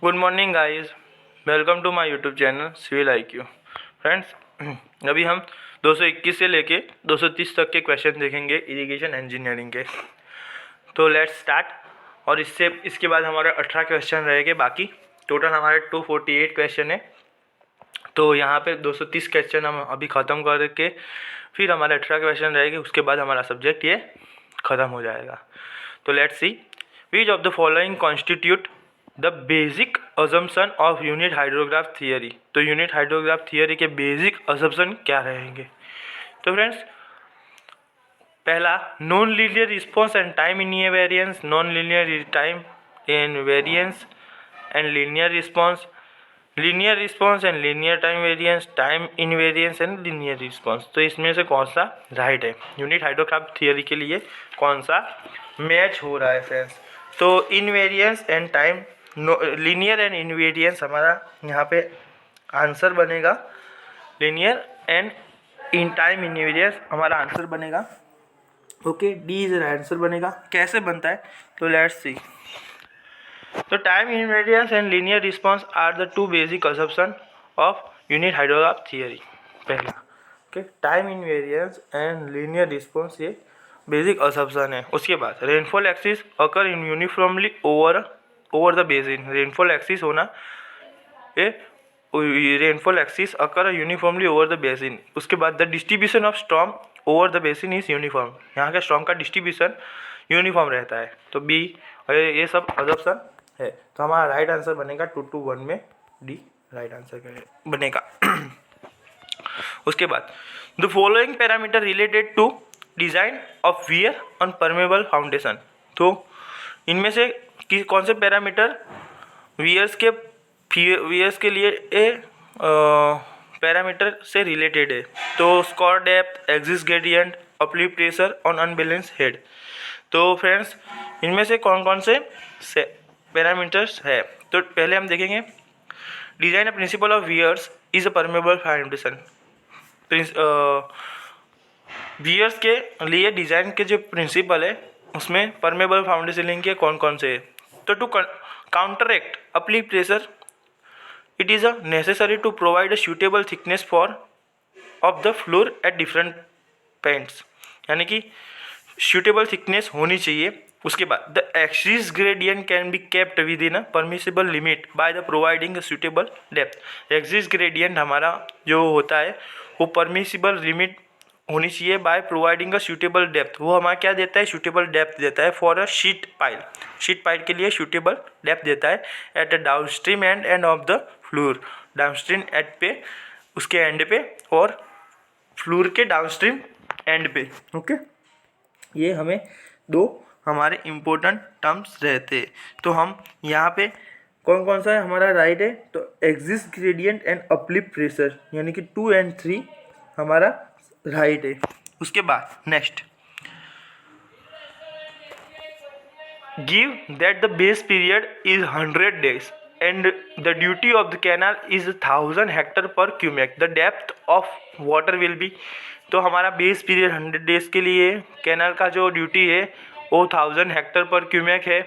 Good morning guys, welcome to my YouTube channel civil IQ। Friends, अभी हम 221 से लेके 230 तक के क्वेश्चन देखेंगे इरिगेशन इंजीनियरिंग के। तो लेट्स स्टार्ट। और इसके बाद हमारे 18 क्वेश्चन रहेंगे बाकी। टोटल हमारे 248 क्वेश्चन है। तो यहाँ पे 230 क्वेश्चन हम अभी ख़त्म करके फिर हमारे 18 क्वेश्चन रहेंगे। उसके बाद हमारा सब्जेक्ट ये ख़त्म हो जाएगा। तो let's C, which of the following constitute the basic assumption of unit hydrograph theory. तो यूनिट हाइड्रोग्राफ थियरी के बेसिक अजम्पशन क्या रहेंगे? तो फ्रेंड्स, पहला, non linear response and time invariance, non linear time invariance and linear response, linear response and linear time variance, time invariance and linear response. तो इसमें से कौन सा राइट है? यूनिट हाइड्रोग्राफ थियरी के लिए कौन सा मैच हो रहा है फ्रेंड्स? तो invariance and time, linear and invariance हमारा यहाँ पे आंसर बनेगा। Linear and in time invariance हमारा आंसर बनेगा। ओके, डी इज आंसर बनेगा। कैसे बनता है? तो लेट्स सी। तो time invariance and linear response are the two basic assumption of unit hydrograph theory. पहला, okay, time invariance and linear response ये बेसिक असम्पशन है। उसके बाद rainfall excess occur in uniformly over the basin. Rainfall axis होना, ये rainfall excess occur uniformly over the basin. उसके बाद the distribution of storm over the basin is uniform. यहाँ का स्टॉर्म का डिस्ट्रीब्यूशन यूनिफॉर्म रहता है। तो बी, ये सब असम्पशन है। तो हमारा राइट आंसर बनेगा 2 to 1 में डी राइट आंसर बनेगा। उसके बाद the following parameter related to design of weir on permeable foundation. तो इनमें से कौन से पैरामीटर वियर्स के लिए पैरामीटर से रिलेटेड है? तो score depth, axis gradient, uplift pressure on unbalance head. तो फ्रेंड्स, इनमें से कौन कौन से पैरामीटर्स है? तो पहले हम देखेंगे, design a principle of weirs is a permeable foundation. Weirs के लिए डिजाइन के जो प्रिंसिपल है उसमें परमेबल फाउंडेशन के कौन कौन से है? तो to counteract uplift pressure it is a necessary to provide a suitable thickness for of the floor at different points, यानी कि suitable thickness होनी चाहिए। उसके बाद the axis gradient can be kept within a permissible limit by the providing a suitable depth। axis gradient हमारा जो होता है वो permissible limit होनी चाहिए by providing a suitable depth. वो हमारा क्या देता है? सूटेबल डेप्थ देता है for a sheet pile. Sheet pile के लिए सूटेबल डेप्थ देता है at the downstream end of the floor. Downstream and पे, उसके एंड पे, और फ्लोर के डाउनस्ट्रीम एंड पे। ओके, ये हमें दो हमारे इम्पोर्टेंट टर्म्स रहते हैं। तो हम यहाँ पे कौन कौन सा है हमारा राइट है? तो axis gradient and uplift pressure, यानी कि 2 and 3 हमारा राइट है। उसके बाद next, give that the base period is 100 days and the duty of the canal is 1000 hectare per cumec, the depth of water will be. तो हमारा base period 100 days के लिए कैनाल का जो ड्यूटी है वो 1000 हेक्टर पर क्यूमेक है।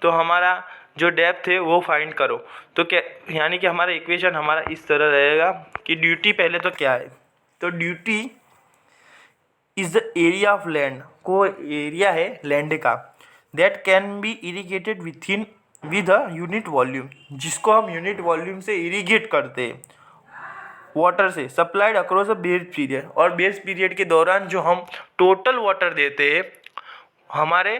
तो हमारा जो डेप्थ है वो फाइंड करो। तो क्या, यानी कि हमारा इक्वेशन हमारा इस तरह रहेगा कि ड्यूटी पहले तो क्या है? तो duty is the area of land, को एरिया है लैंड का, that can be irrigated with a unit volume, जिसको हम यूनिट वॉल्यूम से इरीगेट करते हैं वाटर से, supplied across a base period. और बेस पीरियड के दौरान जो हम टोटल वाटर देते हैं हमारे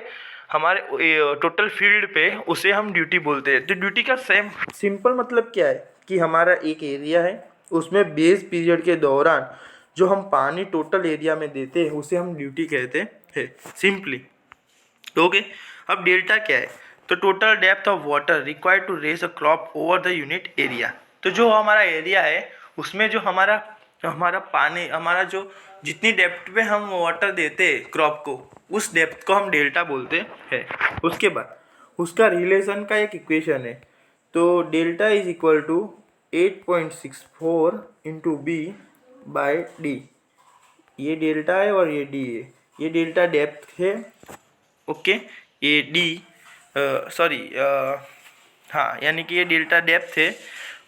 टोटल फील्ड पे, उसे हम ड्यूटी बोलते हैं। तो ड्यूटी का सिंपल मतलब क्या है कि हमारा एक एरिया है, उसमें बेस पीरियड के दौरान जो हम पानी टोटल एरिया में देते हैं उसे हम ड्यूटी कहते हैं सिंपली। ओके, अब डेल्टा क्या है? तो total depth of water required to raise a crop over the unit area. तो जो हमारा एरिया है उसमें जो हमारा पानी, हमारा जो जितनी डेप्थ पे हम वाटर देते हैं क्रॉप को, उस डेप्थ को हम डेल्टा बोलते हैं। उसके बाद उसका रिलेशन का एक इक्वेशन है। तो delta is equal to 8.64 into B by D. ये डेल्टा है और ये डी है। ये डेल्टा डेप्थ है। ओके, ये डी, सॉरी, हाँ, यानी कि ये डेल्टा डेप्थ है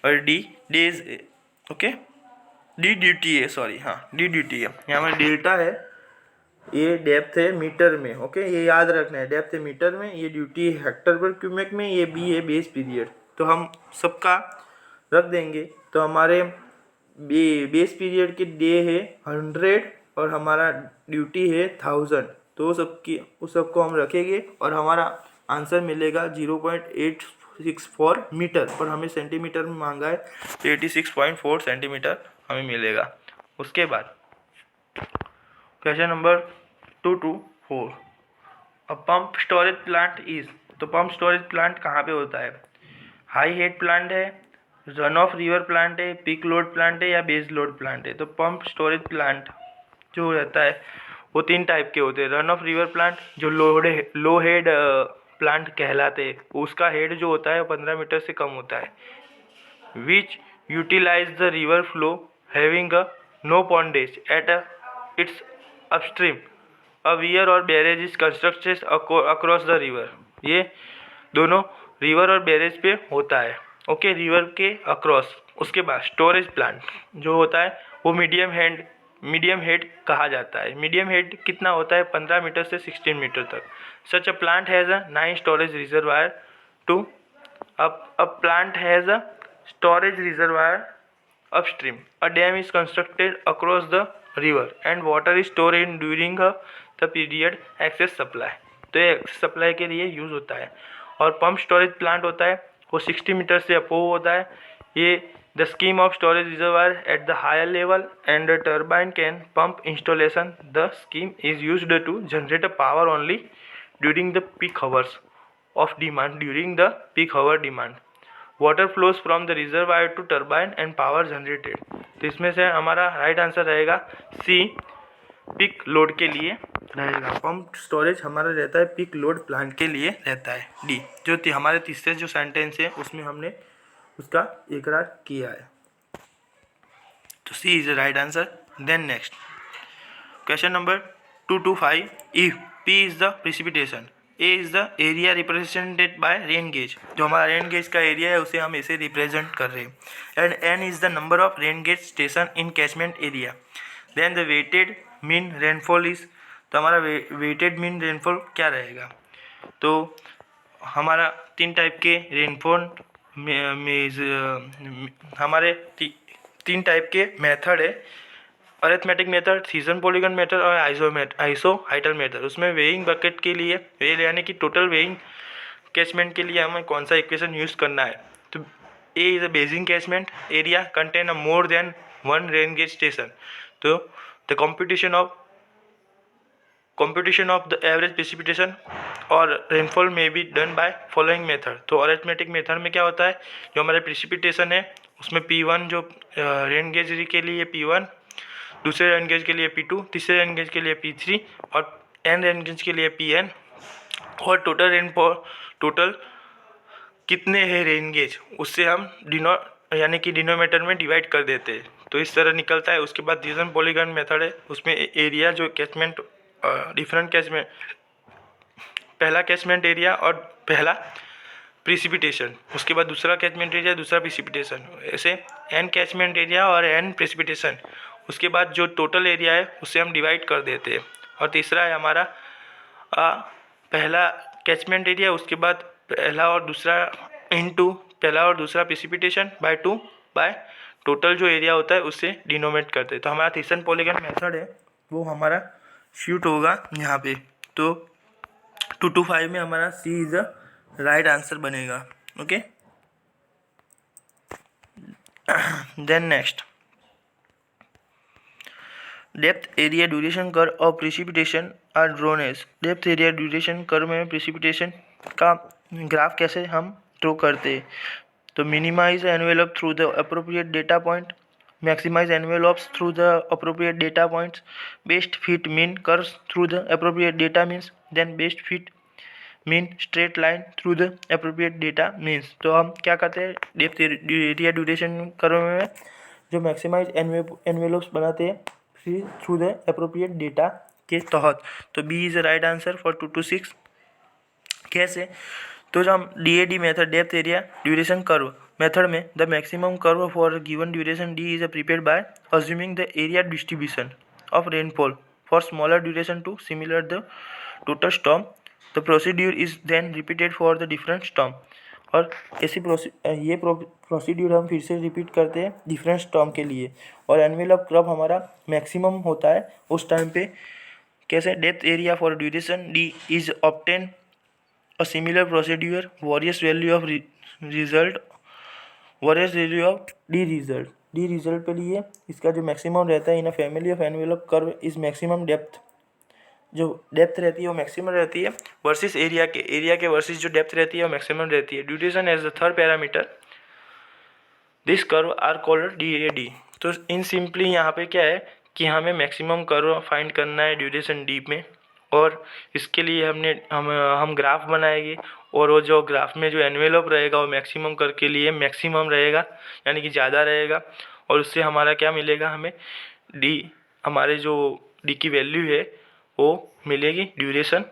और डी डेज है। ओके, डी ड्यूटी है, सॉरी, हाँ डी ड्यूटी है। यहाँ पर डेल्टा है, ये डेप्थ है मीटर में। ओके, ये याद रखना है, डेप्थ है मीटर में, ये ड्यूटी है हेक्टर पर क्यूबिक में, ये बी है बेस पीरियड। तो हम सबका रख देंगे। तो हमारे बेस पीरियड के डे है 100 और हमारा ड्यूटी है 1000। तो उस सबको हम रखेंगे और हमारा आंसर मिलेगा 0.864 मीटर, पर हमें सेंटीमीटर में मांगा है, तो 86.4 सेंटीमीटर हमें मिलेगा। उसके बाद question number 224, a pump storage plant is. तो पंप स्टोरेज प्लांट कहाँ पे होता है? हाई हेड प्लांट है, रन ऑफ रिवर प्लांट है, पीक लोड प्लांट है, या बेस लोड प्लांट है? तो पंप स्टोरेज प्लांट जो रहता है वो 3 टाइप के होते हैं। रन ऑफ रिवर प्लांट जो लो हेड प्लांट कहलाते हैं, उसका हेड जो होता है 15 मीटर से कम होता है। Which utilise the river flow having a no pondage at its upstream, a weir और barrage is constructed across the river. ये दोनों रिवर और बैरेज पे होता है। ओके, रिवर के अक्रॉस। उसके बाद स्टोरेज प्लांट जो होता है वो मीडियम हेड कहा जाता है। मीडियम हेड कितना होता है? 15 मीटर से 16 मीटर तक। Such a plant has a 9 storage reservoir to a plant has a storage reservoir upstream. A dam is constructed across the river and water is stored in during the period excess supply. तो ये excess supply के लिए use होता है। और pump storage plant होता है वो 60 मीटर से अपोव होता है। ये the scheme of storage reservoir at the higher level and the turbine can pump installation. The scheme is used to generate a power only during the peak hours of demand. During the peak hour demand, water flows from the reservoir to turbine and power generated. तो इसमें से हमारा right answer रहेगा सी, peak load के लिए रहेगा। Pump storage हमारा रहता है पीक लोड प्लांट के लिए रहता है। डी जो हमारे तीसरे जो सेंटेंस है उसमें हमने उसका इकरार किया है, तो C is the right answer. Then next question number 225, if P is the precipitation, A is the area represented by rain gauge. जो हमारा रेन गेज का एरिया है उसे हम ऐसे रिप्रेजेंट कर रहे हैं। And N is the number of rain gauge station in catchment area. Then the weighted mean rainfall is. तो हमारा वेटेड मीन रेनफॉल क्या रहेगा? तो हमारा 3 टाइप के रेनफॉल हमारे 3 टाइप के मेथड है। Arithmetic method, season polygon method और आइसोहाइडल मेथड। उसमें वेइंग बकेट के लिए यानी कि टोटल वेइंग कैचमेंट के लिए हमें कौन सा इक्वेशन यूज़ करना है? तो A is a basin catchment area contain a more than 1 rain gauge station. तो the computation of the average precipitation और रेनफॉल में be done by following method. तो अरिथमेटिक मेथड में क्या होता है, जो हमारे प्रेसिपिटेशन है उसमें P1 जो रेन गेज के लिए P1, दूसरे रेन गेज के लिए P2, तीसरे रेन गेज के लिए P3 और n रेन गेज के लिए Pn, और टोटल कितने हैं रेन गेज उससे हम यानी कि डिनोमीटर में डिवाइड कर देते हैं। तो इस तरह निकलता है। उसके बाद सीजन पॉलीगन मेथड है, उसमें एरिया जो कैचमेंट डिफरेंट कैचमेंट, पहला कैचमेंट एरिया और पहला प्रेसिपिटेशन, उसके बाद दूसरा कैचमेंट एरिया, दूसरा प्रेसिपिटेशन, ऐसे n कैचमेंट एरिया और n प्रेसिपिटेशन। उसके बाद जो टोटल एरिया है उससे हम डिवाइड कर देते हैं। और तीसरा है हमारा पहला कैचमेंट एरिया, उसके बाद पहला और दूसरा इनटू पहला और दूसरा प्रेसिपिटेशन बाय 2 बाय टोटल जो एरिया होता है उससे डिनोमिनेट करते हैं। तो हमारा थिसन पॉलीगन मेथड है वो हमारा शूट होगा यहाँ पे। तो 225 में हमारा C is the right answer बनेगा। Okay, then next depth area duration curve of precipitation are drawn as. Depth area duration curve में प्रेसिपिटेशन का ग्राफ कैसे हम ड्रॉ करते हैं? तो minimize envelope through the appropriate data point, maximize envelopes through the appropriate data points, best fit mean curves through the appropriate data means, then best fit mean straight line through the appropriate data means। तो हम क्या करते हैं depth area duration curve में जो maximise envelopes बनाते हैं through the appropriate data के तहत। तो B is the right answer for 226। कैसे? तो जो हम DAD method, depth area duration curve method में, the maximum curve for given duration D is prepared by assuming the area distribution of rainfall for smaller duration to similar the total storm. The procedure is then repeated for the different storm. और ऐसी procedure हम फिर से repeat करते हैं different storm के लिए। और एनवेलप कर्व हमारा मैक्सिमम होता है उस टाइम पे। कैसे? Depth area for duration D is obtain a similar procedure, various value of result, various value of D result पे लिए इसका जो मैक्सिमम रहता है in a family of envelope curve is maximum depth, जो डेप्थ रहती है वो मैक्सिमम रहती है वर्सेस एरिया के वर्सेस जो डेप्थ रहती है वो मैक्सिमम रहती है। Duration as the third parameter, this curve are called DAD। तो इन सिंपली यहाँ पे क्या है कि हमें मैक्सिमम कर्व फाइंड करना है ड्यूरेशन D में, और इसके लिए हम ग्राफ बनाएंगे, और वो जो ग्राफ में जो एनवेलप रहेगा वो मैक्सिमम कर के लिए मैक्सिमम रहेगा, यानी कि ज़्यादा रहेगा। और उससे हमारा क्या मिलेगा, हमें हमारे जो D की वैल्यू है वो मिलेगी ड्यूरेशन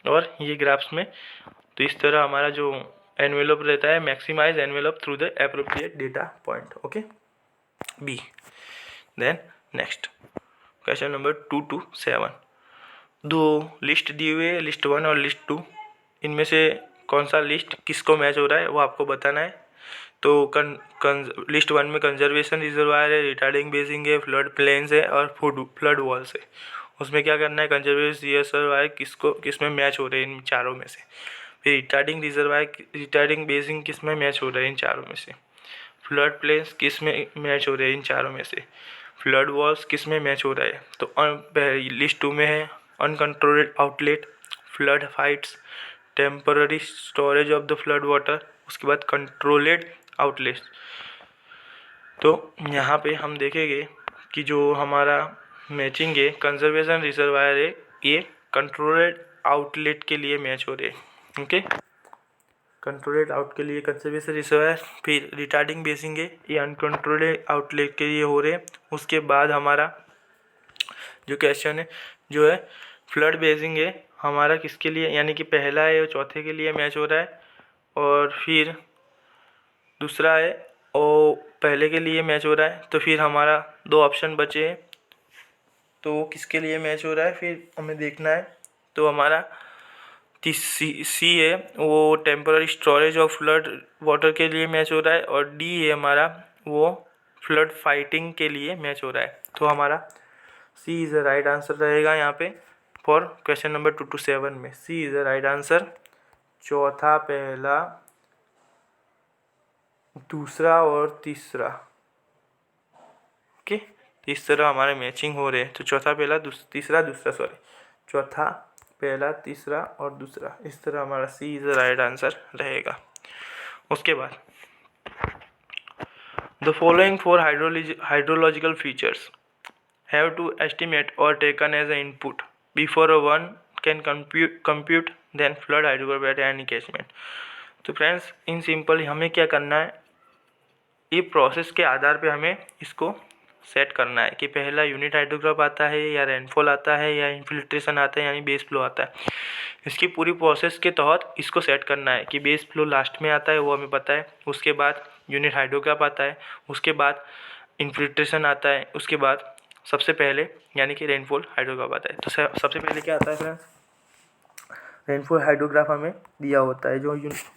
और ये ग्राफ्स में। तो इस तरह हमारा जो एनवेलप रहता है, maximize envelope through the appropriate data point. Okay, B। Then next question number 2 to 7। दो लिस्ट दिए हुए, लिस्ट 1 और लिस्ट 2, इनमें से कौन सा लिस्ट किसको मैच हो रहा है वो आपको बताना है। तो लिस्ट 1 में कंजर्वेशन रिजर्वायर है, रिटार्डिंग बेसिंग है, फ्लड प्लेन्स है और फ्लड वॉल्स है। उसमें क्या करना है, कंजर्वेशन रिजर्वायर किस में मैच हो रहे हैं इन चारों में से। फिर रिटार्डिंग बेसिंग किस में मैच हो रहे हैं इन चारों में से। फ्लड प्लेन्स किस में मैच हो रहे हैं इन चारों में से। फ्लड वॉल्स किस में मैच हो रहा है। तो लिस्ट 2 में है uncontrolled outlet, flood fights, temporary storage of the flood water, उसके बाद कंट्रोल्ड आउटलेट। तो यहाँ पे हम देखेंगे कि जो हमारा मैचिंग है कंजर्वेशन रिजर्वायर है, ये कंट्रोल्ड आउटलेट के लिए मैच हो रहे हैं। ओके, कंट्रोल्ड आउट के लिए कंजर्वेशन रिजर्वायर। फिर रिटार्डिंग बेसिंग है, ये अनकंट्रोल्ड आउटलेट के लिए हो रहे हैं। उसके बाद हमारा जो क्वेश्चन है जो है फ्लड बेसिंग है, हमारा किसके लिए, यानी कि पहला है वो चौथे के लिए मैच हो रहा है, और फिर दूसरा है वो पहले के लिए मैच हो रहा है। तो फिर हमारा दो ऑप्शन बचे हैं, तो वो किसके लिए मैच हो रहा है फिर हमें देखना है। तो हमारा सी है वो temporary storage of flood water के लिए मैच हो रहा है, और D है हमारा वो फ्लड फाइटिंग के लिए मैच हो रहा है। तो हमारा C is the right answer रहेगा यहाँ पे फॉर क्वेश्चन नंबर 2 to 7 में। C is the right answer, चौथा, पहला, दूसरा और तीसरा। ओके, इस तरह हमारे मैचिंग हो रहे हैं। तो चौथा, पहला, तीसरा, दूसरा, चौथा, पहला, तीसरा और दूसरा, इस तरह हमारा C is the right answer रहेगा। उसके बाद the following 4 hydrological features have to estimate or taken as an input before one can compute then flood hydrography and catchment। तो फ्रेंड्स इन सिंपल हमें क्या करना है, ये प्रोसेस के आधार पे हमें इसको सेट करना है कि पहला यूनिट हाइड्रोग्राफ आता है या रेनफॉल आता है या इन्फिल्ट्रेशन आता है यानी बेस फ्लो आता है। इसकी पूरी प्रोसेस के तहत इसको सेट करना है कि बेस फ्लो लास्ट में आता है वो हमें पता है, उसके बाद यूनिट हाइड्रोग्राफ आता है, उसके बाद इन्फिल्ट्रेशन आता है, उसके बाद सबसे पहले यानी कि रेनफॉल हाइड्रोग्राफ आता है। तो सबसे पहले क्या आता है फ्रेंड्स, रेनफॉल हाइड्रोग्राफ हमें दिया होता है जो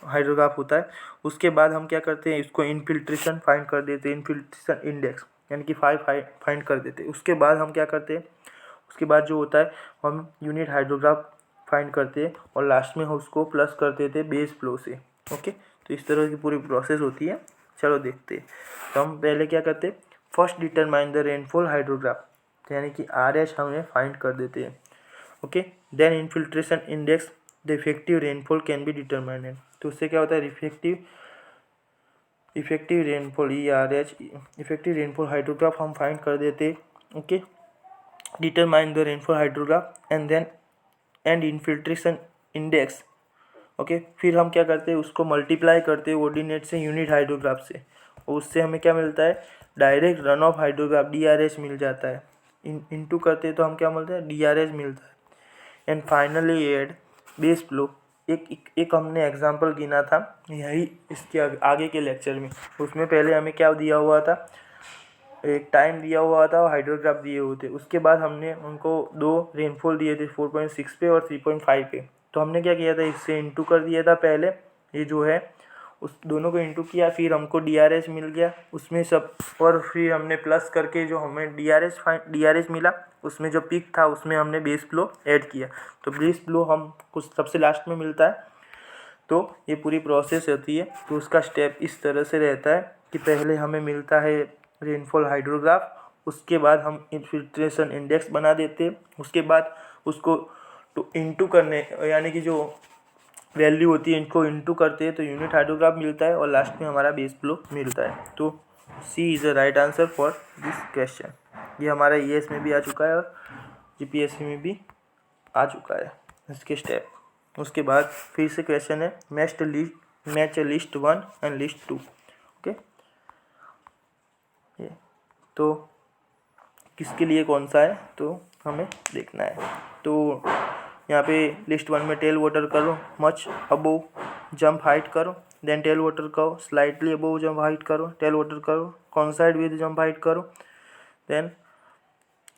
हाइड्रोग्राफ होता है। उसके बाद हम क्या करते हैं, इसको इन्फिल्ट्रेशन फाइंड कर देते हैं, इन्फिल्ट्रेशन इंडेक्स यानी कि 5 फाइंड कर देते हैं। उसके बाद हम क्या करते हैं, उसके बाद जो होता है हम यूनिट हाइड्रोग्राफ फाइंड करते हैं और लास्ट में हम उसको प्लस कर देते हैं बेस फ्लो से। ओके, तो इस तरह की पूरी प्रोसेस होती है। चलो देखते हैं। तो हम पहले क्या करते हैं, first determine the rainfall hydrograph, यानी कि RH हमें फाइंड कर देते हैं। Okay, then infiltration index, the effective rainfall can be determined. तो उससे क्या होता है, effective rainfall ERH, effective rainfall hydrograph हम फाइंड कर देते हैं। Okay, determine the rainfall hydrograph and infiltration index. Okay, फिर हम क्या करते हैं, उसको मल्टीप्लाई करते हैं ऑर्डिनेट से यूनिट हाइड्रोग्राफ से, और उससे हमें क्या मिलता है, direct run of hydrograph DRH मिल जाता है। इनटू करते हैं तो हम क्या मिलता है, DRH मिलता है। And finally add base flow एक हमने एग्जांपल गिना था यही इसके आगे के लेक्चर में। उसमें पहले हमें क्या दिया हुआ था, एक टाइम दिया हुआ था और हाइड्रोग्राफ दिए हुए थे। उसके बाद हमने उनको 2 रेनफॉल दिए थे 4.6 पे और 3.5 पे। तो हमने क्या किया था, इससे इंटू कर दिया था पहले, ये जो है उस दोनों को इंटू किया, फिर हमको DRS मिल गया उसमें सब, और फिर हमने प्लस करके जो हमें DRS मिला उसमें जो पीक था उसमें हमने बेस फ्लो ऐड किया। तो बेस फ्लो हम कुछ सबसे लास्ट में मिलता है। तो ये पूरी प्रोसेस होती है। तो उसका स्टेप इस तरह से रहता है कि पहले हमें मिलता है रेनफॉल हाइड्रोग्राफ, उसके बाद हम इन्फिल्ट्रेशन इंडेक्स बना देते हैं, उसके बाद उसको इंटू करने यानी कि जो वैल्यू होती है इनको इंटू करते हैं तो यूनिट हाइड्रोग्राफ मिलता है और लास्ट में हमारा बेस फ्लो मिलता है। तो C is the right answer for this question. ये हमारा ES में भी आ चुका है और GPSC में भी आ चुका है इसके स्टेप। उसके बाद फिर से क्वेश्चन है match list 1 and list 2। Okay, ये तो किसके लिए कौन सा है तो हमें देखना है। तो यहाँ पे लिस्ट 1 में टेल वाटर करो, मच अबोव जंप हाइट करो, देन टेल वाटर करो स्लाइटली अबोव जंप हाइट करो, टेल वाटर करो कॉन्साइड विद जंप हाइट करो, देन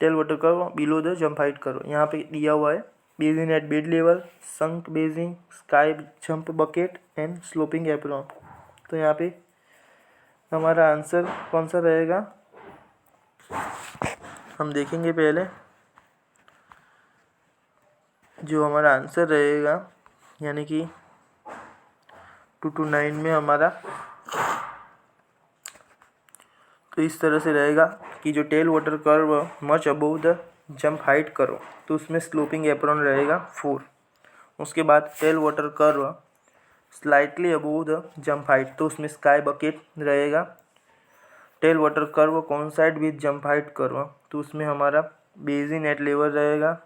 टेल वाटर करो बिलो द जंप हाइट करो। यहाँ पे दिया हुआ है basin at bed level, sunk basin, ski jump bucket and sloping apron. तो यहाँ पे हमारा आंसर कौन सा रहेगा हम देखेंगे। पहले जो हमारा आंसर रहेगा यानी कि 229 में हमारा तो इस तरह से रहेगा कि जो tail water curve much above the jump height करो तो उसमें स्लोपिंग एप्रॉन रहेगा 4। उसके बाद tail water curve slightly above the jump height तो उसमें स्काई बकेट रहेगा। Tail water curve coincide with jump height curve तो उसमें हमारा बेसिन एट लेवल रहेगा।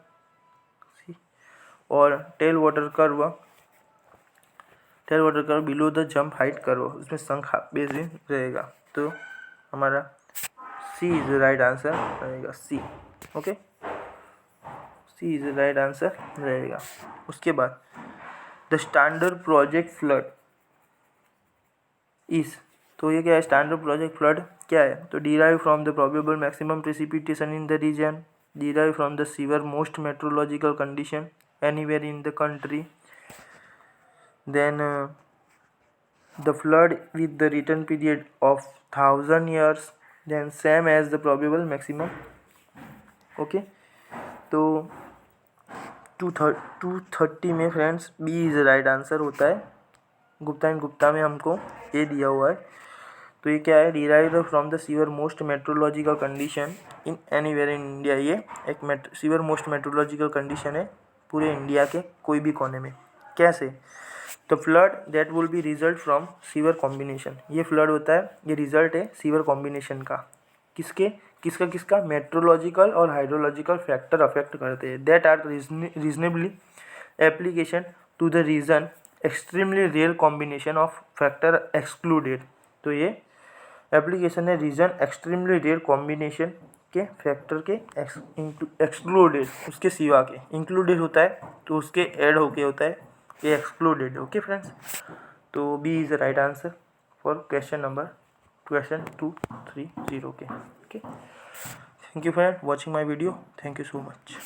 और tail water curve below the jump height curve उसमें संक बेसिन रहेगा। तो हमारा C is the right answer रहेगा, सी। Okay, C is the right answer रहेगा। उसके बाद the standard project flood is, तो ये क्या है, स्टैंडर्ड प्रोजेक्ट फ्लड क्या है, तो derive from the probable maximum precipitation in the region, derive from the severe most meteorological condition anywhere in the country, then the flood with the return period of 1000 years, then same as the probable maximum। Okay, तो 230 में friends B is right answer होता है। Gupta and Gupta में हमको ये दिया हुआ है। तो ये क्या है, derive from the severe most meteorological condition in anywhere in India. ये एक सीवर मोस्ट मेट्रोलॉजिकल कंडीशन है पूरे इंडिया के कोई भी कोने में। कैसे, तो flood that will be result from sewer combination. ये फ्लड होता है, ये रिजल्ट है सीवर कॉम्बिनेशन का। किसका मेट्रोलॉजिकल और हाइड्रोलॉजिकल फैक्टर अफेक्ट करते हैं। That are reasonably application to the region extremely rare combination of factor excluded. तो ये एप्लीकेशन है रीजन एक्सट्रीमली रेयर कॉम्बिनेशन के फैक्टर के एक्सक्लूडेड, उसके सिवा के। इंक्लूडेड होता है तो उसके ऐड होके होता है, ये एक्सक्लूडेड। ओके फ्रेंड्स, तो B is the right answer for question 230 के। Okay, thank you for watching my video, thank you so much.